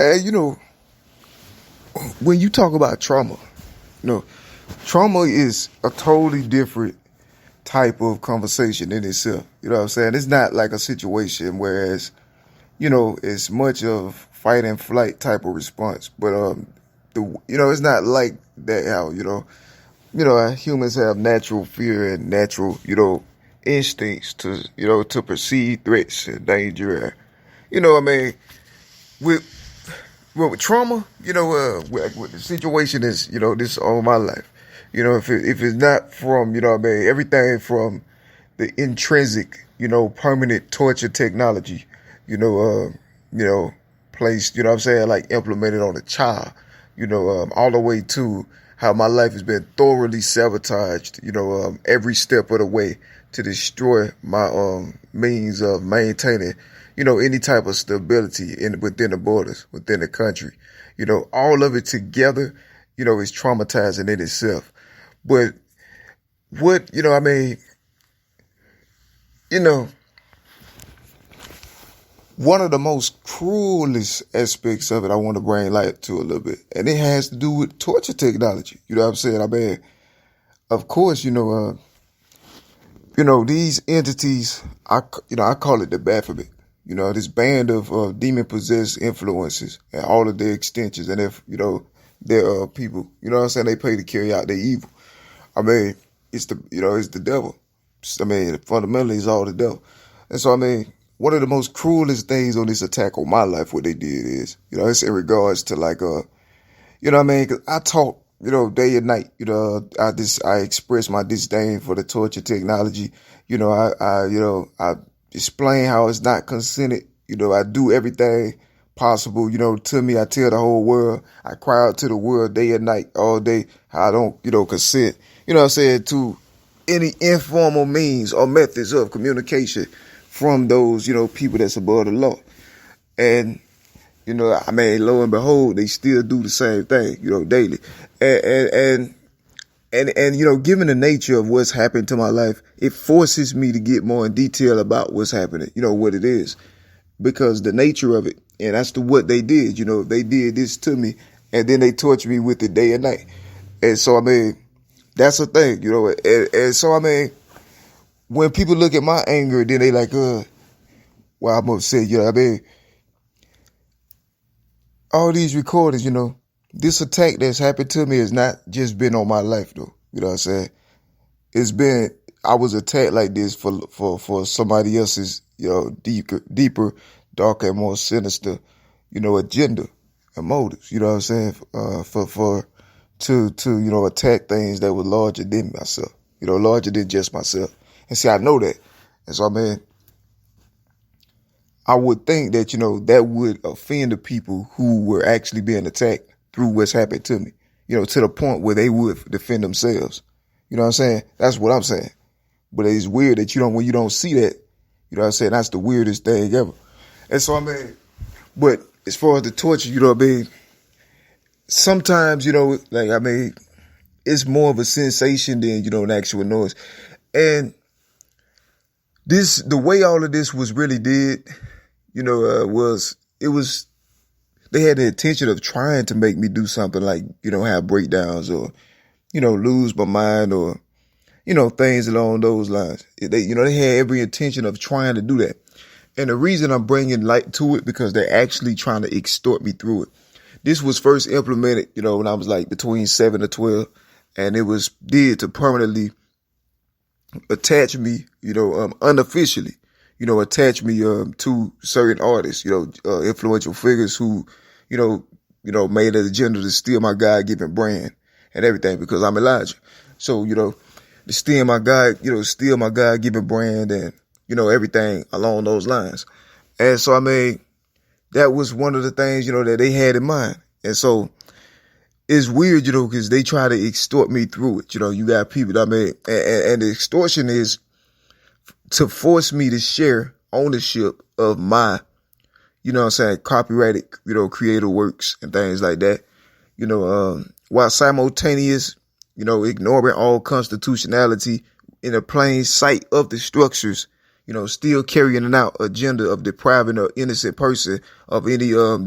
And when you talk about trauma, trauma is a totally different type of conversation in itself. You know what I'm saying? It's not like a situation whereas, it's much of fight and flight type of response. But it's not like that how, humans have natural fear and natural, instincts to perceive threats and danger. I mean, with with trauma, with the situation is, this all my life. If it's not from, everything from the intrinsic, permanent torture technology, placed, what I'm saying, like implemented on a child, all the way to how my life has been thoroughly sabotaged, every step of the way to destroy my means of maintaining, any type of stability within the borders, within the country. All of it together, is traumatizing in itself. But what, one of the most cruelest aspects of it I want to bring light to a little bit, and it has to do with torture technology. You know what I'm saying? Of course, these entities, I call it the Baphomet. This band of demon-possessed influences and all of their extensions and their people, they pay to carry out their evil. It's the devil. Fundamentally, it's all the devil. And so, one of the most cruelest things on this attack on my life, what they did is, it's in regards to like, 'cause I talk, day and night, I express my disdain for the torture technology. I explain how it's not consented. I do everything possible, to me. I tell the whole world, I cry out to the world day and night, all day, how I don't, consent, to any informal means or methods of communication from those, people that's above the law. And, lo and behold, they still do the same thing, daily. And given the nature of what's happened to my life, it forces me to get more in detail about what's happening, what it is, because the nature of it, and that's what they did, they did this to me, and then they torture me with it day and night. And so, that's the thing, and so, when people look at my anger, then they like, well, I'm upset, all these recordings, this attack that's happened to me has not just been on my life, though. You know what I'm saying? I was attacked like this for somebody else's, deeper, darker, and more sinister, agenda and motives. You know what I'm saying? To attack things that were larger than myself, larger than just myself. And see, I know that. And so, I would think that, that would offend the people who were actually being attacked through what's happened to me, to the point where they would defend themselves. You know what I'm saying? That's what I'm saying. But it's weird that when you don't see that, that's the weirdest thing ever. And so, but as far as the torture, sometimes, it's more of a sensation than, an actual noise. And the way all of this was really did, they had the intention of trying to make me do something like, have breakdowns or, lose my mind or, things along those lines. They had every intention of trying to do that. And the reason I'm bringing light to it, because they're actually trying to extort me through it. This was first implemented, when I was like between 7 to 12, and it was did to permanently attach me, unofficially, attach me to certain artists, influential figures who, made an agenda to steal my God-given brand and everything, because I'm Elijah. So, to steal my God-given brand and, everything along those lines. And so, that was one of the things, that they had in mind. And so it's weird, because they try to extort me through it. You got people and the extortion is to force me to share ownership of my, copyrighted, creative works and things like that, while simultaneous, ignoring all constitutionality in the plain sight of the structures, still carrying out agenda of depriving an innocent person of any, of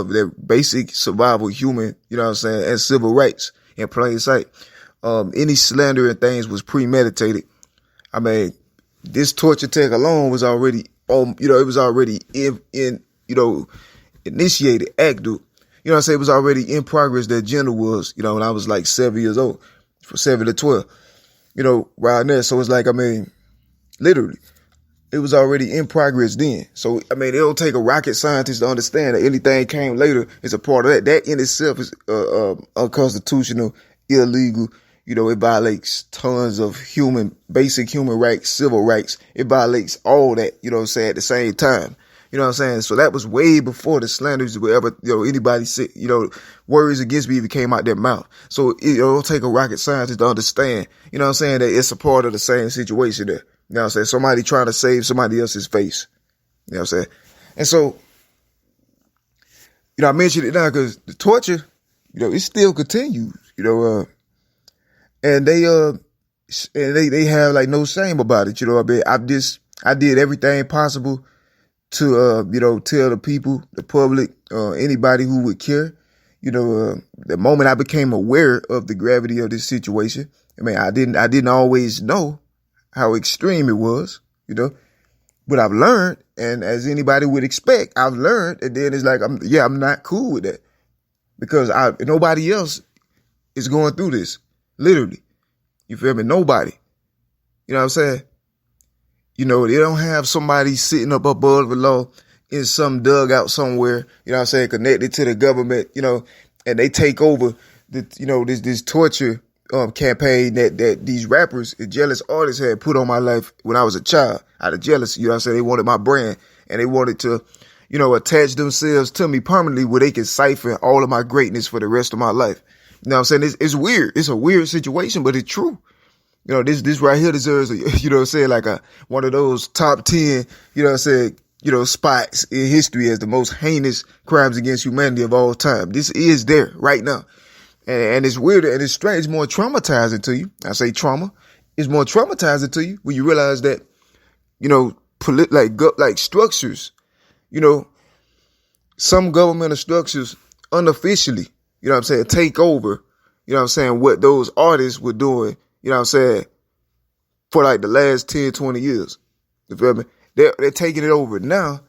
their basic survival, human, and civil rights in plain sight. Any slander and things was premeditated. I mean, this torture tech alone was already, it was already initiated, active. It was already in progress. The agenda was, when I was like 7 years old, from 7 to 12, right there. So it's like, literally, it was already in progress then. So, it'll take a rocket scientist to understand that anything came later is a part of that. That in itself is unconstitutional, illegal. It violates tons of basic human rights, civil rights. It violates all that, at the same time. So that was way before the slanders would ever, anybody say, words against me even came out their mouth. So it'll take a rocket scientist to understand, that it's a part of the same situation there. Somebody trying to save somebody else's face. And so, I mentioned it now because the torture, it still continues, and they have like no shame about it. I did everything possible to, tell the people, the public, anybody who would care, the moment I became aware of the gravity of this situation. I didn't always know how extreme it was, but I've learned, and as anybody would expect, I've learned, and then it's like, I'm not cool with that because nobody else is going through this, literally. You feel me? Nobody. You know what I'm saying? They don't have somebody sitting up above the law in some dugout somewhere, connected to the government, and they take over this torture campaign that these rappers and jealous artists had put on my life when I was a child out of jealousy. They wanted my brand and they wanted to, attach themselves to me permanently where they could siphon all of my greatness for the rest of my life. It's weird. It's a weird situation, but it's true. This right here deserves like one of those top 10, spots in history as the most heinous crimes against humanity of all time. This is there right now. And it's weird and it's strange. It's more traumatizing to you. I say trauma. It's more traumatizing to you when you realize that, like structures, some governmental structures unofficially, take over, what those artists were doing, for like the last 10, 20 years. You feel me? They're taking it over now.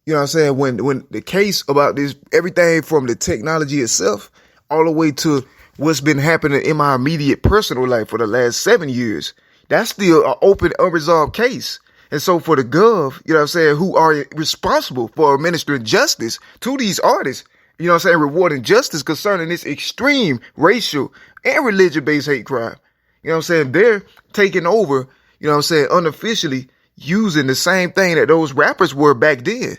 When the case about this, everything from the technology itself all the way to what's been happening in my immediate personal life for the last 7 years, that's still an open, unresolved case. And so for the gov, who are responsible for administering justice to these artists, rewarding justice concerning this extreme racial and religion-based hate crime. They're taking over, unofficially using the same thing that those rappers were back then.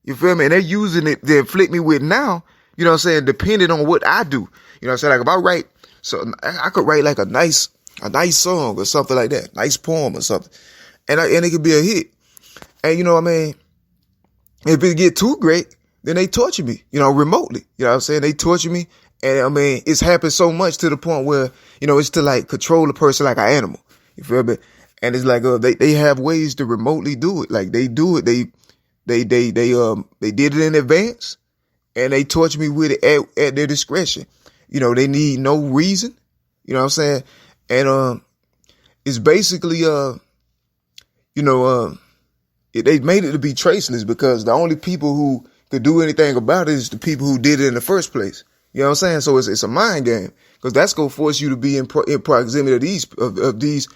You feel me? And they're using it to inflict me with now, depending on what I do. Like if I write, so I could write like a nice song or something like that, nice poem or something. And it could be a hit. And if it get too great, then they torture me, remotely. They torture me. And it's happened so much to the point where, it's to like control a person like an animal. You feel me? And it's like, they have ways to remotely do it. Like they do it. They did it in advance and they torture me with it at their discretion. They need no reason. And, it's basically, they made it to be traceless because the only people who could do anything about it is the people who did it in the first place. So it's a mind game because that's going to force you to be in proximity of these,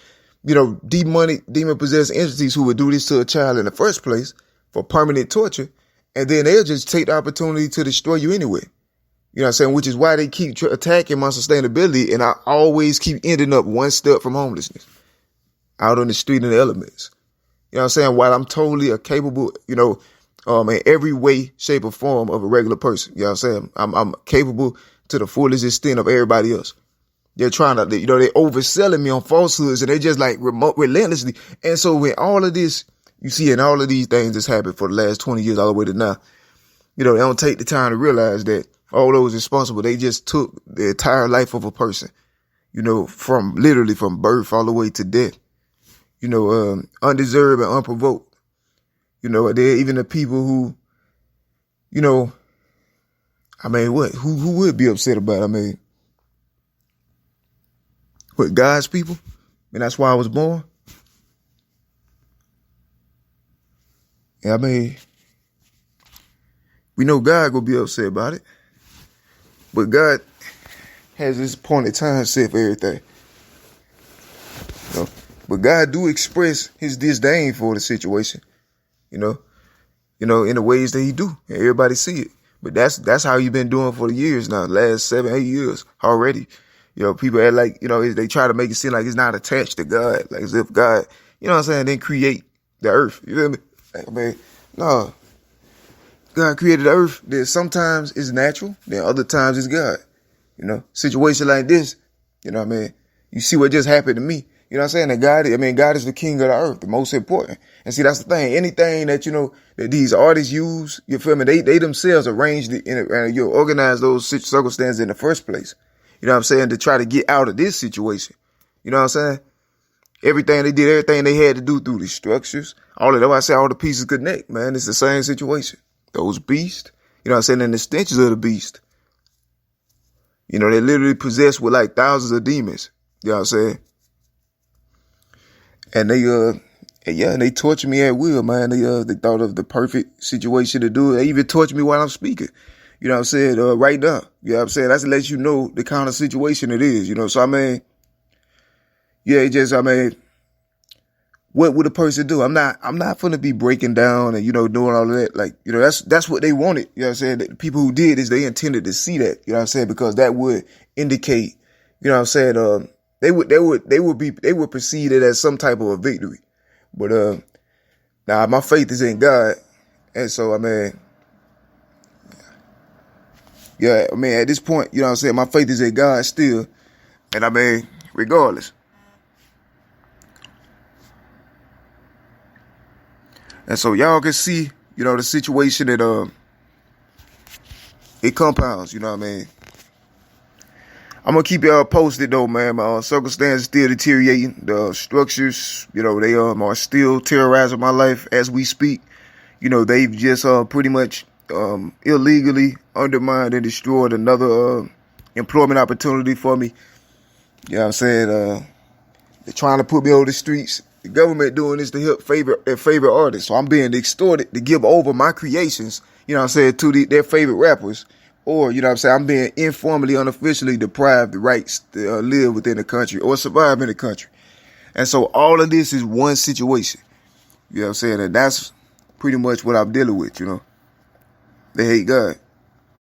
demon possessed entities who would do this to a child in the first place for permanent torture. And then they'll just take the opportunity to destroy you anyway. Which is why they keep attacking my sustainability. And I always keep ending up one step from homelessness out on the street in the elements. While I'm totally capable, in every way, shape, or form of a regular person. I'm capable to the fullest extent of everybody else. They're trying to, they're overselling me on falsehoods and they just like relentlessly. And so when all of this, you see, and all of these things that's happened for the last 20 years all the way to now, they don't take the time to realize that all those responsible, they just took the entire life of a person, from literally from birth all the way to death, undeserved and unprovoked. You know, there even the people who, you know, I mean, what? Who would be upset about it? I mean, what, God's people? And that's why I was born? I mean, we know God gonna be upset about it. But God has this appointed time set for everything. You know? But God do express his disdain for the situation, you know, in the ways that he do. And everybody see it. But that's how you've been doing for the years now, last 7, 8 years already. You know, people act like, you know, they try to make it seem like it's not attached to God, like as if God, you know what I'm saying, didn't create the earth. You feel me? I mean, no. God created the earth. Then sometimes it's natural, then other times it's God. You know, situation like this, you know what I mean? You see what just happened to me. You know what I'm saying? That God is the king of the earth, the most important. And see, that's the thing. Anything that, you know, that these artists use, you feel me? They themselves arranged it and you organize those circumstances in the first place. You know what I'm saying? To try to get out of this situation. You know what I'm saying? Everything they did, everything they had to do through the structures, all of that. I say all the pieces connect, man. It's the same situation. Those beasts, you know what I'm saying? And the stenches of the beast. You know, they literally possessed with like thousands of demons. You know what I'm saying? And they torture me at will, man. They thought of the perfect situation to do it. They even torture me while I'm speaking. You know what I'm saying? Right now. You know what I'm saying? That's to let you know the kind of situation it is, you know? So, I mean, yeah, what would a person do? I'm not going to be breaking down and, you know, doing all of that. Like, you know, that's what they wanted. You know what I'm saying? The people who did is they intended to see that, you know what I'm saying? Because that would indicate, you know what I'm saying? They would perceive it as some type of a victory. But, now my faith is in God. And so, I mean, yeah, I mean, at this point, you know what I'm saying? My faith is in God still. And I mean, regardless. And so y'all can see, you know, the situation that it compounds, you know what I mean? I'm gonna keep y'all posted though, man. My circumstances still deteriorating. The structures, you know, they are still terrorizing my life as we speak. You know, they've just pretty much illegally undermined and destroyed another employment opportunity for me. You know what I'm saying? They're trying to put me on the streets. The government doing this to help favorite artists. So I'm being extorted to give over my creations, you know what I'm saying, to their favorite rappers. Or, you know what I'm saying, I'm being informally, unofficially deprived the rights to live within the country or survive in the country. And so all of this is one situation. You know what I'm saying? And that's pretty much what I'm dealing with, you know. They hate God.